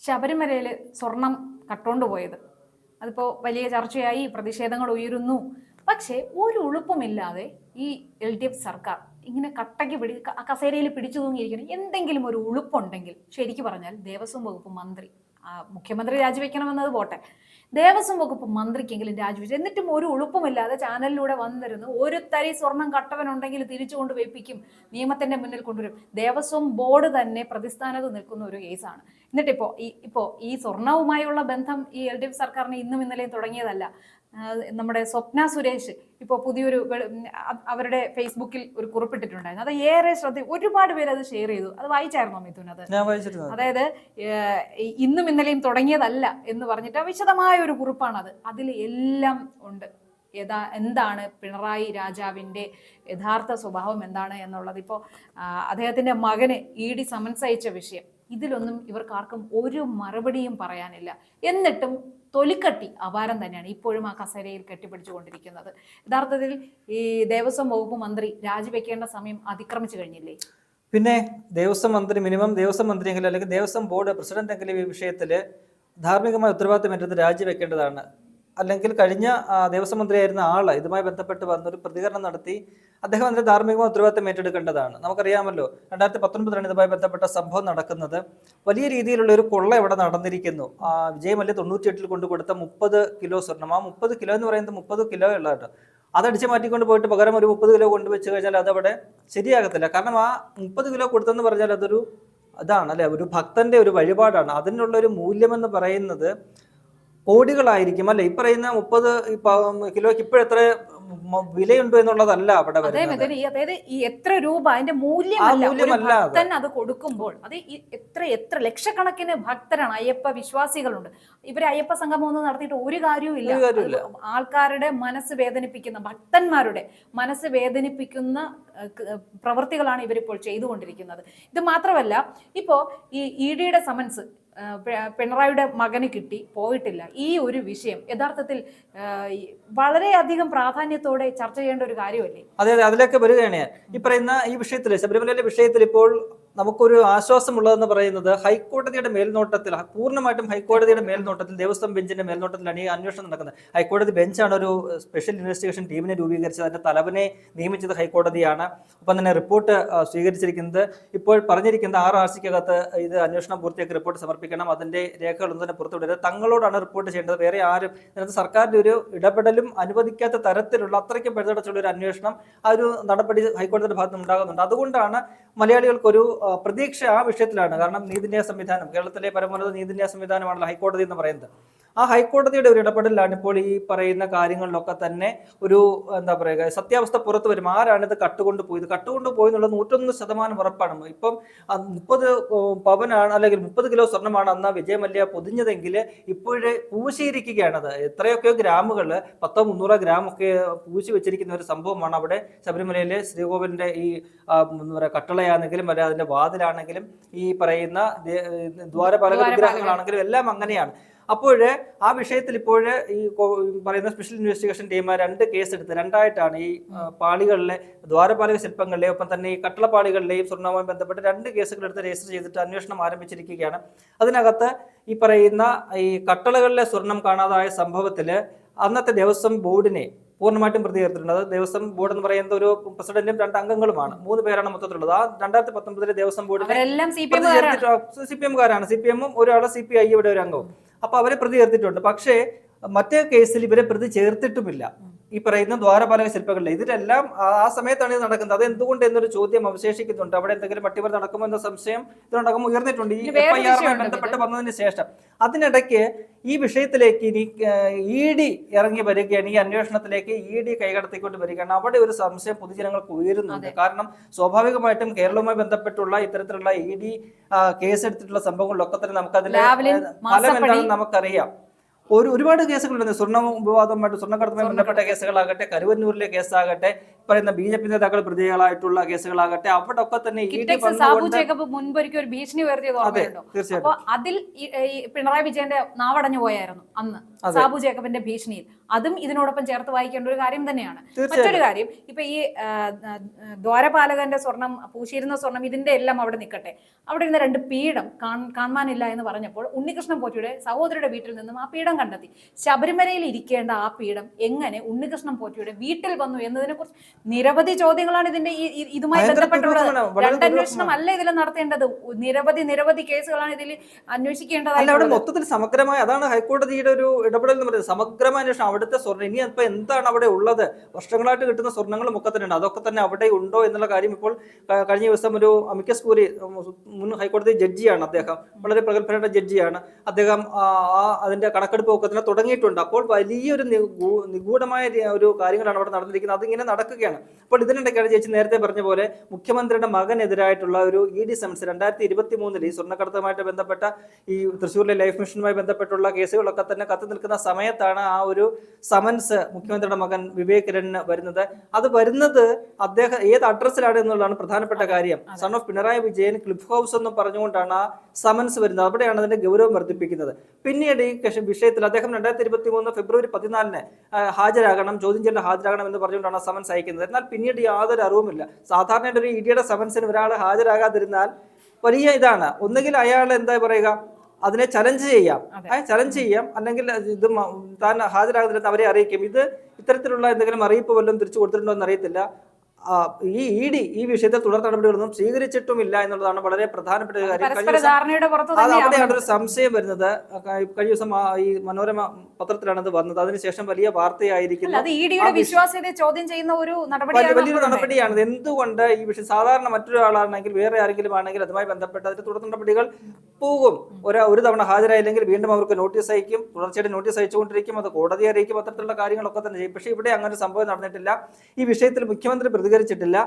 ശബരിമലയിൽ സ്വർണം കട്ടുകൊണ്ടുപോയത്. അതിപ്പോൾ വലിയ ചർച്ചയായി, പ്രതിഷേധങ്ങൾ ഉയരുന്നു. പക്ഷേ ഒരു ഉളുപ്പുമില്ലാതെ ഈ LDF സർക്കാർ ഇങ്ങനെ കട്ടയ്ക്ക് കസേരയിൽ പിടിച്ചു തൂങ്ങിയിരിക്കണം. എന്തെങ്കിലും ഒരു ഉളുപ്പുണ്ടെങ്കിൽ ശരിക്കും പറഞ്ഞാൽ ദേവസ്വം വകുപ്പ് മന്ത്രി, മുഖ്യമന്ത്രി രാജിവെക്കണമെന്നത് പോട്ടെ, ദേവസ്വം വകുപ്പ് മന്ത്രിക്കെങ്കിലും രാജിവെച്ചു. എന്നിട്ടും ഒരു ഉളുപ്പുമില്ലാതെ ചാനലിലൂടെ വന്നിരുന്നു ഒരു തരി സ്വർണം കട്ടവനുണ്ടെങ്കിൽ തിരിച്ചു കൊണ്ട് വെപ്പിക്കും, നിയമത്തിന്റെ മുന്നിൽ കൊണ്ടുവരും. ദേവസ്വം ബോർഡ് തന്നെ പ്രതിസ്ഥാനത്ത് നിൽക്കുന്ന ഒരു കേസാണ്. എന്നിട്ടിപ്പോ ഈ സ്വർണവുമായുള്ള ബന്ധം ഈ LDF സർക്കാരിന് ഇന്നും ഇന്നലെയും തുടങ്ങിയതല്ല. നമ്മുടെ സ്വപ്ന സുരേഷ് ഇപ്പോൾ പുതിയൊരു അവരുടെ ഫേസ്ബുക്കിൽ ഒരു കുറിപ്പിട്ടിട്ടുണ്ടായിരുന്നു. അത് ഏറെ ഒരുപാട് പേര് അത് ഷെയർ ചെയ്തു. അത് വായിച്ചായിരുന്നോ മിഥുൻ? അത് അതായത് ഇന്നും ഇന്നലെയും തുടങ്ങിയതല്ല എന്ന് പറഞ്ഞിട്ട് വിശദമായ ഒരു കുറിപ്പാണത്. അതിൽ എല്ലാം ഉണ്ട്. എന്താണ് പിണറായി രാജാവിൻ്റെ യഥാർത്ഥ സ്വഭാവം എന്താണ് എന്നുള്ളത്. ഇപ്പോൾ അദ്ദേഹത്തിൻ്റെ മകന് ED സമൻസ് അയച്ച വിഷയം, ഇതിലൊന്നും ഇവർക്കാർക്കും ഒരു മറുപടിയും പറയാനില്ല. എന്നിട്ടും തൊലിക്കട്ടി അപാരം തന്നെയാണ് ഇപ്പോഴും ആ കസേരയിൽ കെട്ടിപ്പിടിച്ചുകൊണ്ടിരിക്കുന്നത്. യഥാർത്ഥത്തിൽ ഈ ദേവസ്വം വകുപ്പ് മന്ത്രി രാജിവെക്കേണ്ട സമയം അതിക്രമിച്ചു കഴിഞ്ഞില്ലേ? പിന്നെ ദേവസ്വം മന്ത്രി, മിനിമം ദേവസ്വം മന്ത്രിയെങ്കിലും അല്ലെങ്കിൽ ദേവസ്വം ബോർഡ് പ്രസിഡന്റ് എങ്കിലും ഈ വിഷയത്തിൽ ധാർമ്മികമായ ഉത്തരവാദിത്തം ഏറ്റെടുത്ത് രാജിവെക്കേണ്ടതാണ്. അല്ലെങ്കിൽ കഴിഞ്ഞ ദേവസ്വം മന്ത്രിയായിരുന്ന ആള് ഇതുമായി ബന്ധപ്പെട്ട് വന്നൊരു പ്രതികരണം നടത്തി അദ്ദേഹം അതിന്റെ ധാർമ്മികമായ ഉത്തരവാദിത്തം ഏറ്റെടുക്കേണ്ടതാണ്. നമുക്കറിയാമല്ലോ 2019 ഇതുമായി ബന്ധപ്പെട്ട സംഭവം നടക്കുന്നത്. വലിയ രീതിയിലുള്ള ഒരു കൊള്ള ഇവിടെ നടന്നിരിക്കുന്നു. വിജയ് മല്യ 98 കൊണ്ട് കൊടുത്ത 30 കിലോ സ്വർണം, ആ 30 കിലോ എന്ന് പറയുന്നത് 30 കിലോ ഉള്ള കേട്ടോ, അതടിച്ച് മാറ്റിക്കൊണ്ട് പോയിട്ട് പകരം ഒരു 30 കിലോ കൊണ്ടുവച്ച് കഴിഞ്ഞാൽ അതവിടെ ശരിയാകത്തില്ല. കാരണം ആ 30 കിലോ കൊടുത്തെന്ന് പറഞ്ഞാൽ അതൊരു അതാണ് അല്ലെ, ഒരു ഭക്തന്റെ ഒരു വഴിപാടാണ്. അതിനുള്ള ഒരു മൂല്യമെന്ന് പറയുന്നത് കോടികളായിരിക്കും അല്ലെ. ഈ പറയുന്ന 30 കിലോയ്ക്ക് ഇപ്പോഴെത്ര വിലയുണ്ടോ എന്നുള്ളതല്ല അവിടെ. അതായത് ഈ എത്ര രൂപ അതിന്റെ മൂല്യമല്ല അത് കൊടുക്കുമ്പോൾ അത് എത്ര ലക്ഷക്കണക്കിന് ഭക്തരാണ്, അയ്യപ്പ വിശ്വാസികളുണ്ട്. ഇവര് അയ്യപ്പ സംഗമം ഒന്നും നടത്തിയിട്ട് ഒരു കാര്യവും ഇല്ല. ആൾക്കാരുടെ മനസ്സ് വേദനിപ്പിക്കുന്ന, ഭക്തന്മാരുടെ മനസ്സ് വേദനിപ്പിക്കുന്ന പ്രവൃത്തികളാണ് ഇവരിപ്പോൾ ചെയ്തുകൊണ്ടിരിക്കുന്നത്. ഇത് മാത്രമല്ല, ഇപ്പോ ഈ EDയുടെ സമൻസ് പിണറായിയുടെ മകന് കിട്ടി, പോയിട്ടില്ല. ഈ ഒരു വിഷയം യഥാർത്ഥത്തിൽ വളരെയധികം പ്രാധാന്യത്തോടെ ചർച്ച ചെയ്യേണ്ട ഒരു കാര്യമല്ലേ? അതെ, അതിലേക്ക് വരികയാണ്. ഈ പറയുന്ന ഈ വിഷയത്തിൽ, ശബരിമലയിലെ വിഷയത്തിൽ ഇപ്പോൾ നമുക്കൊരു ആശ്വാസമുള്ളതെന്ന് പറയുന്നത് ഹൈക്കോടതിയുടെ മേൽനോട്ടത്തിൽ, പൂർണ്ണമായിട്ടും ഹൈക്കോടതിയുടെ മേൽനോട്ടത്തിൽ, ദേവസ്വം ബെഞ്ചിന്റെ മേൽനോട്ടത്തിലാണ് ഈ അന്വേഷണം നടക്കുന്നത്. ഹൈക്കോടതി ബെഞ്ചാണ് ഒരു സ്പെഷ്യൽ ഇൻവെസ്റ്റിഗേഷൻ ടീമിനെ രൂപീകരിച്ചത്. അതിന്റെ തലവനെ നിയമിച്ചത് ഹൈക്കോടതിയാണ്. ഒപ്പം തന്നെ റിപ്പോർട്ട് സ്വീകരിച്ചിരിക്കുന്നത്. ഇപ്പോൾ പറഞ്ഞിരിക്കുന്നത് 6 ആഴ്ചക്കകത്ത് ഇത് അന്വേഷണം പൂർത്തിയാക്കി റിപ്പോർട്ട് സമർപ്പിക്കണം. അതിന്റെ രേഖകളൊന്നും തന്നെ പുറത്തുവിടരുത്, തങ്ങളോടാണ് റിപ്പോർട്ട് ചെയ്യേണ്ടത്, വേറെ ആരും. ഇതിനകത്ത് സർക്കാരിന്റെ ഒരു ഇടപെടലും അനുവദിക്കാത്ത തരത്തിലുള്ള അത്രയ്ക്കും പഴുതടച്ചുള്ള ഒരു അന്വേഷണം, ആ ഒരു നടപടി ഹൈക്കോടതിയുടെ ഭാഗത്ത് ഉണ്ടാകുന്നുണ്ട്. അതുകൊണ്ടാണ് മലയാളികൾക്കൊരു പ്രതീക്ഷ ആ വിഷയത്തിലാണ്. കാരണം നീതിന്യായ സംവിധാനം, കേരളത്തിലെ പരമോന്നത നീതിന്യായ സംവിധാനമാണല്ലോ ഹൈക്കോടതി എന്ന് പറയുന്നത്. ആ ഹൈക്കോടതിയുടെ ഒരു ഇടപെടലാണ് ഇപ്പോൾ ഈ പറയുന്ന കാര്യങ്ങളിലൊക്കെ തന്നെ ഒരു എന്താ പറയുക സത്യാവസ്ഥ പുറത്തു വരും. ആരാണിത് കട്ടുകൊണ്ടുപോയത് എന്നുള്ളത് 101% ഉറപ്പാണ്. ഇപ്പം 30 പവനാണ് അല്ലെങ്കിൽ 30 കിലോ സ്വർണ്ണമാണ് അന്ന് വിജയ് മല്യ പൊതിഞ്ഞതെങ്കിൽ ഇപ്പോഴേ പൂശിയിരിക്കുകയാണത്. എത്രയൊക്കെയോ ഗ്രാമുകൾ, 100-300 ഗ്രാമൊക്കെ പൂശി വെച്ചിരിക്കുന്ന ഒരു സംഭവമാണ് അവിടെ ശബരിമലയിലെ ശ്രീകോവിലിന്റെ ഈ കട്ടളയാണെങ്കിലും അല്ലെ അതിന്റെ വാതിലാണെങ്കിലും ഈ പറയുന്ന ദ്വാരപാലക വിഗ്രഹങ്ങളാണെങ്കിലും എല്ലാം അങ്ങനെയാണ്. അപ്പോൾ ആ വിഷയത്തിൽ ഇപ്പോൾ ഈ പറയുന്ന സ്പെഷ്യൽ ഇൻവെസ്റ്റിഗേഷൻ ടീം 2 കേസ് എടുത്ത്, 2ആയിട്ടാണ് ഈ പാളികളിലെ ദ്വാരപാലക ശില്പങ്ങളിലെ ഒപ്പം തന്നെ ഈ കട്ടളപ്പാളികളിലെയും സ്വർണ്ണവുമായി ബന്ധപ്പെട്ട് 2 കേസുകൾ എടുത്ത് രജിസ്റ്റർ ചെയ്തിട്ട് അന്വേഷണം ആരംഭിച്ചിരിക്കുകയാണ്. അതിനകത്ത് ഈ പറയുന്ന ഈ കട്ടളകളിലെ സ്വർണം കാണാതായ സംഭവത്തിൽ അന്നത്തെ ദേവസ്വം ബോർഡിനെ പൂർണ്ണമായിട്ടും പ്രതി ചേർത്തിട്ടുണ്ട്. അത് ദേവസ്വം ബോർഡ് എന്ന് പറയുന്ന ഒരു പ്രസിഡന്റും 2 അംഗങ്ങളുമാണ്, 3 പേരാണ് മൊത്തത്തിലുള്ളത്. ആ 2019 ദേവസ്വം ബോർഡിനെ CPM-കാരാണ്. CPM-ഉം ഒരാളെ CPI ഇവിടെ ഒരു അംഗവും. അപ്പൊ അവരെ പ്രതി ചേർത്തിട്ടുണ്ട്. പക്ഷേ മറ്റേ കേസിൽ ഇവരെ പ്രതി ചേർത്തിട്ടുമില്ല. ഈ പറയുന്ന ദ്വാരപാലക ശില്പങ്ങളിലെ ഇതിലെല്ലാം ആ സമയത്താണ് ഇത് നടക്കുന്നത്. അത് എന്തുകൊണ്ട് എന്നൊരു ചോദ്യം അവശേഷിക്കുന്നുണ്ട്. അവിടെ എന്തെങ്കിലും അട്ടിമറി നടക്കുമോ എന്ന സംശയം ഇതിനടക്കം ഉയർന്നിട്ടുണ്ട് ഈ FIR-മായി ബന്ധപ്പെട്ട് വന്നതിന് ശേഷം. അതിനിടയ്ക്ക് ഈ വിഷയത്തിലേക്ക് ഇനി ED ഇറങ്ങി വരികയാണ്, ഈ അന്വേഷണത്തിലേക്ക് ED കൈകടത്തിക്കൊണ്ട് വരികയാണ്. അവിടെ ഒരു സംശയം പൊതുജനങ്ങൾക്ക് ഉയരുന്നുണ്ട്. കാരണം സ്വാഭാവികമായിട്ടും കേരളവുമായി ബന്ധപ്പെട്ടുള്ള ഇത്തരത്തിലുള്ള ED കേസെടുത്തിട്ടുള്ള സംഭവങ്ങളിലൊക്കെ തന്നെ നമുക്കതിന്റെ ഫലം എന്താണെന്ന് നമുക്കറിയാം. ഒരുപാട് കേസുകളുണ്ട്. സ്വർണ്ണ വിവാദവുമായിട്ട്, സ്വർണ്ണക്കടത്തുമായി ബന്ധപ്പെട്ട കേസുകളാകട്ടെ, കരുവന്നൂരിലെ കേസാകട്ടെ, പറയുന്ന BJP നേതാക്കൾ പ്രതികളായിട്ടുള്ള കേസുകളാകട്ടെ അവിടെ ഒക്കെ തന്നെ സാബു ജേക്കബ് മുൻപൊരിക്കൽ ഒരു ഭീഷണി ഉയർത്തിയത് ഓർമ്മയുണ്ടോ? അപ്പൊ അതിൽ പിണറായി വിജയന്റെ നാവടഞ്ഞു പോയായിരുന്നു അന്ന് സാബു ജേക്കബിന്റെ ഭീഷണിയിൽ. അതും ഇതിനോടൊപ്പം ചേർത്ത് വായിക്കേണ്ട ഒരു കാര്യം തന്നെയാണ്. മറ്റൊരു കാര്യം, ഇപ്പൊ ഈ ദ്വാരപാലകന്റെ സ്വർണം, പൂശിയിരുന്ന സ്വർണം, ഇതിന്റെ എല്ലാം അവിടെ നിൽക്കട്ടെ, അവിടെ ഇരുന്ന 2 പീഠം കാണാനില്ല എന്ന് പറഞ്ഞപ്പോൾ ഉണ്ണികൃഷ്ണൻ പോറ്റിയുടെ സഹോദരിയുടെ വീട്ടിൽ നിന്നും ആ പീഠം കണ്ടെത്തി. ശബരിമലയിൽ ഇരിക്കേണ്ട ആ പീഠം എങ്ങനെ ഉണ്ണികൃഷ്ണൻ പോറ്റിയുടെ വീട്ടിൽ വന്നു എന്നതിനെ കുറിച്ച് നിരവധി ചോദ്യങ്ങളാണ് ഇതിന്റെ ഇതുമായി ബന്ധപ്പെട്ടുള്ളത്. 2 അന്വേഷണം അല്ല ഇതിൽ നടത്തേണ്ടത്, നിരവധി കേസുകളാണ് ഇതിൽ അന്വേഷിക്കേണ്ടത്. മൊത്തത്തിൽ സമഗ്രമായ, അതാണ് ഹൈക്കോടതിയുടെ ഒരു ഇടപെടൽ എന്ന് പറയുന്നത്, സമഗ്രമായ അന്വേഷണം. അവിടുത്തെ സ്വർണ്ണം ഇനി ഇപ്പൊ എന്താണ് അവിടെ ഉള്ളത്, വർഷങ്ങളായിട്ട് കിട്ടുന്ന സ്വർണ്ണങ്ങളും ഒക്കെ തന്നെ ഉണ്ട്, അതൊക്കെ തന്നെ അവിടെ ഉണ്ടോ എന്നുള്ള കാര്യം ഇപ്പോൾ കഴിഞ്ഞ ദിവസം ഒരു അമിക്കസ് ക്യൂറി, മുൻ ഹൈക്കോടതി ജഡ്ജിയാണ് അദ്ദേഹം, വളരെ പ്രഗത്ഭനായ ജഡ്ജിയാണ് അദ്ദേഹം, അതിന്റെ കണക്കെടുപ്പ് ഒക്കെ തന്നെ തുടങ്ങിയിട്ടുണ്ട്. അപ്പോൾ വലിയൊരു നിഗൂഢമായ ഒരു കാര്യങ്ങളാണ് അവിടെ നടന്നിരിക്കുന്നത്, അതിങ്ങനെ നടക്കുകയാണ്. അപ്പോൾ ഇതിനിടയ്ക്കാണ് ചേച്ചി നേരത്തെ പറഞ്ഞ പോലെ മുഖ്യമന്ത്രിയുടെ മകനെതിരായിട്ടുള്ള ഒരു ED സമൻസ് 2023 ഈ സ്വർണ്ണക്കടത്തുമായിട്ട് ബന്ധപ്പെട്ട ഈ തൃശ്ശൂരിലെ ലൈഫ് മിഷനുമായി ബന്ധപ്പെട്ടുള്ള കേസുകളൊക്കെ തന്നെ കത്തി നിൽക്കുന്ന സമയത്താണ് ആ ഒരു സമൻസ് മുഖ്യമന്ത്രിയുടെ മകൻ വിവേക് കിരണിന് വരുന്നത്. അത് വരുന്നത് അദ്ദേഹം ഏത് അഡ്രസ്സിലാണ് എന്നുള്ളതാണ് പ്രധാനപ്പെട്ട കാര്യം. Son of Pinarayi Vijayan, cliff house എന്ന് പറഞ്ഞുകൊണ്ടാണ് ആ സമൻസ് വരുന്നത്. അവിടെയാണ് അതിന്റെ ഗൗരവം വർദ്ധിപ്പിക്കുന്നത്. പിന്നീട് ഈ വിഷയത്തിൽ അദ്ദേഹം 2023 ഫെബ്രുവരി 14 ഹാജരാകണം, ചോദ്യം ചെയ്യലിൽ ഹാജരാകണം എന്ന് പറഞ്ഞുകൊണ്ടാണ് ആ സമൻസ് അയക്കുന്നത്. എന്നാൽ പിന്നീട് യാതൊരു അറിവുമില്ല. സാധാരണ ഒരു EDയുടെ സമൻസിന് ഒരാൾ ഹാജരാകാതിരുന്നാൽ വലിയ ഇതാണ്. ഒന്നുകിൽ അയാൾ എന്താ പറയുക, അതിനെ ചലഞ്ച് ചെയ്യാം, അല്ലെങ്കിൽ ഇത് താൻ ഹാജരാകുന്നില്ലെന്ന് അവരെ അറിയിക്കും. ഇത് ഇത്തരത്തിലുള്ള എന്തെങ്കിലും അറിയിപ്പ് വല്ലതും തിരിച്ചു കൊടുത്തിട്ടുണ്ടോ എന്ന് അറിയത്തില്ല. ഈ ED ഈ വിഷയത്തിൽ തുടർ നടപടികളൊന്നും സ്വീകരിച്ചിട്ടുമില്ല എന്നുള്ളതാണ് വളരെ പ്രധാനപ്പെട്ട ഒരു കാര്യം. അവിടെയാണ് ഒരു സംശയം വരുന്നത്. കഴിഞ്ഞ ദിവസം ഈ മനോരമ പത്രത്തിലാണ് ഇത് വന്നത്, അതിനുശേഷം വലിയ വാർത്തയായിരിക്കുന്നു. വലിയൊരു നടപടിയാണ്. എന്തുകൊണ്ട് ഈ വിഷയം സാധാരണ മറ്റൊരാളാണെങ്കിൽ, വേറെ ആരെങ്കിലും ആണെങ്കിൽ അതുമായി ബന്ധപ്പെട്ട് അതിന്റെ തുടർ നടപടികൾ പോകും. ഒരു തവണ ഹാജരായില്ലെങ്കിൽ വീണ്ടും അവർക്ക് നോട്ടീസ് അയക്കും, തുടർച്ചയായിട്ട് നോട്ടീസ് അയച്ചുകൊണ്ടിരിക്കും, അത് കോടതി അറിയിക്കും, അത്തരത്തിലുള്ള കാര്യങ്ങളൊക്കെ തന്നെ ചെയ്യും. പക്ഷേ ഇവിടെ അങ്ങനെ സംഭവം നടന്നിട്ടില്ല. ഈ വിഷയത്തിൽ മുഖ്യമന്ത്രി പ്രതികരിച്ചിട്ടില്ല.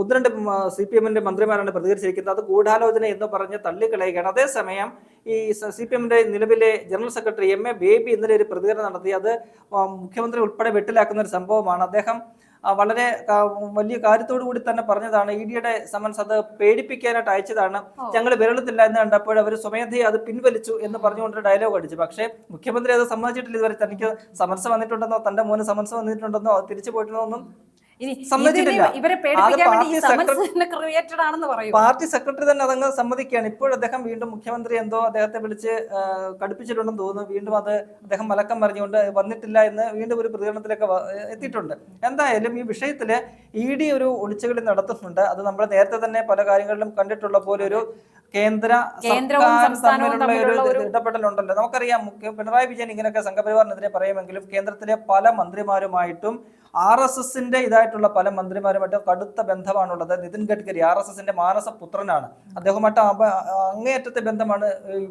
1-2 CPM-ന്റെ മന്ത്രിമാരാണ് പ്രതികരിച്ചിരിക്കുന്നത്. അത് ഗൂഢാലോചന എന്ന് പറഞ്ഞ് തള്ളിക്കളയുകയാണ്. അതേസമയം ഈ CPM-ന്റെ നിലവിലെ ജനറൽ സെക്രട്ടറി MA ബേബി ഇന്നലെ ഒരു പ്രതികരണം നടത്തി. അത് മുഖ്യമന്ത്രി ഉൾപ്പെടെ വെട്ടിലാക്കുന്ന ഒരു സംഭവമാണ്. അദ്ദേഹം വളരെ വലിയ കാര്യത്തോടു കൂടി തന്നെ പറഞ്ഞതാണ്, EDയുടെ സമൻസ് അത് പേടിപ്പിക്കാനായിട്ട് അയച്ചതാണ്, ഞങ്ങൾ വിരളത്തില്ല എന്ന് കണ്ടപ്പോൾ അവർ സ്വമേധയെ അത് പിൻവലിച്ചു എന്ന് പറഞ്ഞുകൊണ്ടൊരു ഡയലോഗ് അടിച്ചു. പക്ഷേ മുഖ്യമന്ത്രി അത് സമ്മതിച്ചിട്ടില്ല. ഇതുവരെ തനിക്ക് സമൻസ് വന്നിട്ടുണ്ടെന്നോ തന്റെ മോന് സമൻസ് വന്നിട്ടുണ്ടെന്നോ അത് തിരിച്ചു പോയിട്ടുണ്ടോ ഒന്നും പാർട്ടി സെക്രട്ടറി തന്നെ അതങ്ങ് സമ്മതിക്കുകയാണ്. ഇപ്പോൾ അദ്ദേഹം വീണ്ടും മുഖ്യമന്ത്രി എന്തോ അദ്ദേഹത്തെ വിളിച്ച് കടുപ്പിച്ചിട്ടുണ്ടെന്ന് തോന്നുന്നു. വീണ്ടും അത് അദ്ദേഹം മലക്കം പറഞ്ഞുകൊണ്ട് വന്നിട്ടില്ല എന്ന് വീണ്ടും ഒരു പ്രതികരണത്തിലേക്ക് എത്തിയിട്ടുണ്ട്. എന്തായാലും ഈ വിഷയത്തില് ED ഒരു ഒളിച്ചുകളി നടത്തുന്നുണ്ട്. അത് നമ്മൾ നേരത്തെ തന്നെ പല കാര്യങ്ങളിലും കണ്ടിട്ടുള്ള പോലെ ഒരു കേന്ദ്ര തമ്മിലുള്ള ഒരു ഇടപെടലുണ്ടല്ലോ. നമുക്കറിയാം, പിണറായി വിജയൻ ഇങ്ങനെയൊക്കെ സംഘപരിവാറിനെതിരെ പറയുമെങ്കിലും കേന്ദ്രത്തിലെ പല മന്ത്രിമാരുമായിട്ടും RSSന്റെ ഇതായിട്ടുള്ള പല മന്ത്രിമാരുമായിട്ട് കടുത്ത ബന്ധമാണുള്ളത്. നിതിൻ ഗഡ്കരി RSSന്റെ മാനസപുത്രനാണ്. അദ്ദേഹമായിട്ട് അങ്ങേയറ്റത്തെ ബന്ധമാണ്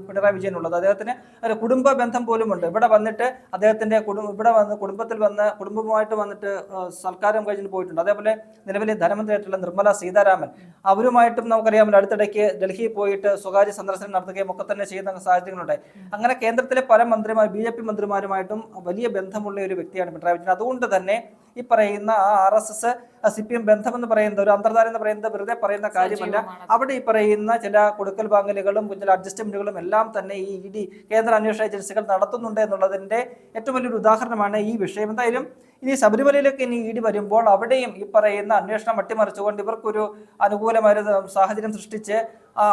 പിണറായി വിജയൻ ഉള്ളത്. അദ്ദേഹത്തിന് ഒരു കുടുംബ ബന്ധം പോലും ഉണ്ട്. ഇവിടെ വന്നിട്ട് അദ്ദേഹത്തിന്റെ കുടുംബമായിട്ട് വന്നിട്ട് സൽക്കാരം കഴിഞ്ഞിട്ട് പോയിട്ടുണ്ട്. അതേപോലെ നിലവിലെ ധനമന്ത്രിയായിട്ടുള്ള നിർമ്മല സീതാരാമൻ, അവരുമായിട്ടും നമുക്കറിയാമല്ലോ അടുത്തിടയ്ക്ക് ഡൽഹിയിൽ പോയിട്ട് സ്വകാര്യ സന്ദർശനം നടത്തുകയും ഒക്കെ തന്നെ ചെയ്യുന്ന സാഹചര്യങ്ങളുണ്ടായി. അങ്ങനെ കേന്ദ്രത്തിലെ പല BJP മന്ത്രിമാരുമായിട്ടും വലിയ ബന്ധമുള്ള ഒരു വ്യക്തിയാണ് പിണറായി വിജയൻ. അതുകൊണ്ട് തന്നെ ഈ പറയുന്ന RSS CPM ബന്ധമെന്ന് പറയുന്നത്, ഒരു അന്തർധാര എന്ന് പറയുന്നത് വെറുതെ പറയുന്ന കാര്യമല്ല. അവിടെ ഈ പറയുന്ന ചില കൊടുക്കൽ വാങ്ങലുകളും ചില അഡ്ജസ്റ്റ്മെന്റുകളും എല്ലാം തന്നെ ഈ ED കേന്ദ്ര അന്വേഷണ ഏജൻസികൾ നടത്തുന്നുണ്ട് എന്നുള്ളതിന്റെ ഏറ്റവും വലിയൊരു ഉദാഹരണമാണ് ഈ വിഷയം. എന്തായാലും ഇനി ശബരിമലയിലേക്ക് ഇനി ED വരുമ്പോൾ അവിടെയും ഈ പറയുന്ന അന്വേഷണം അട്ടിമറിച്ചുകൊണ്ട് ഇവർക്കൊരു അനുകൂലമായ സാഹചര്യം സൃഷ്ടിച്ച്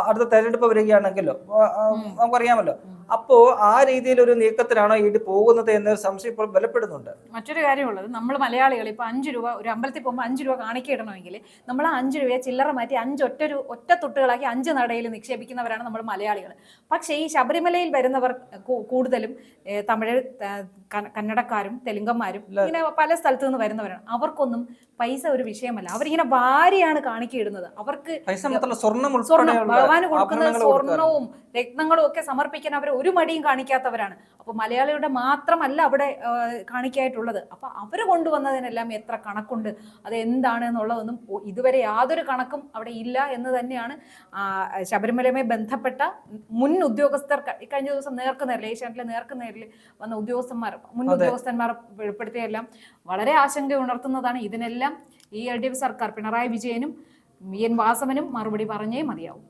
അടുത്ത തെരഞ്ഞെടുപ്പ് വരികയാണെങ്കിലോ നമുക്കറിയാമല്ലോ, അപ്പോ ആ രീതിയിൽ ഒരു നീക്കത്തിലാണോ ED പോകുന്നത് എന്നൊരു സംശയം ഇപ്പോൾ ബലപ്പെടുന്നുണ്ട്. മറ്റൊരു കാര്യമുള്ളത്, നമ്മൾ മലയാളികൾ ഇപ്പൊ 5 രൂപ ഒരു അമ്പലത്തിൽ പോകുമ്പോൾ 5 രൂപ കാണിക്കിടണമെങ്കിൽ നമ്മൾ 5 രൂപയെ ചില്ലറ മാറ്റി 5 ഒറ്റ തുട്ടുകളാക്കി 5 നടയിൽ നിക്ഷേപിക്കുന്നവരാണ് നമ്മൾ മലയാളികൾ. പക്ഷേ ഈ ശബരിമലയിൽ വരുന്നവർ കൂടുതലും തമിഴ്, കന്നഡക്കാരും തെലുങ്കന്മാരും ഇങ്ങനെ പല സ്ഥലത്തു നിന്ന് വരുന്നവരാണ്. അവർക്കൊന്നും പൈസ ഒരു വിഷയമല്ല. അവരിങ്ങനെ ഭാര്യയാണ് കാണിക്കിടുന്നത്. അവർക്ക് ഭഗവാന് കൊടുക്കുന്ന സ്വർണവും രത്നങ്ങളും ഒക്കെ സമർപ്പിക്കാൻ അവർ ഒരു മടിയും കാണിക്കാത്തവരാണ്. അപ്പോൾ മലയാളിയുടെ മാത്രമല്ല അവിടെ കാണിക്കായിട്ടുള്ളത്. അപ്പൊ അവർ കൊണ്ടുവന്നതിനെല്ലാം എത്ര കണക്കുണ്ട്, അത് എന്താണ് എന്നുള്ളതൊന്നും ഇതുവരെ യാതൊരു കണക്കും അവിടെ ഇല്ല എന്ന് തന്നെയാണ് ശബരിമലയുമായി ബന്ധപ്പെട്ട മുൻ ഉദ്യോഗസ്ഥർ കഴിഞ്ഞ ദിവസം നേർക്കുനേരിൽ, ഏഷ്യാനെറ്റിലെ നേർക്കുനേരിൽ വന്ന മുൻ ഉദ്യോഗസ്ഥന്മാർ വെളിപ്പെടുത്തിയെല്ലാം വളരെ ആശങ്ക ഉണർത്തുന്നതാണ്. ഇതിനെല്ലാം ഈ LDF സർക്കാർ, പിണറായി വിജയനും VN വാസവനും മറുപടി പറഞ്ഞേ മതിയാവും.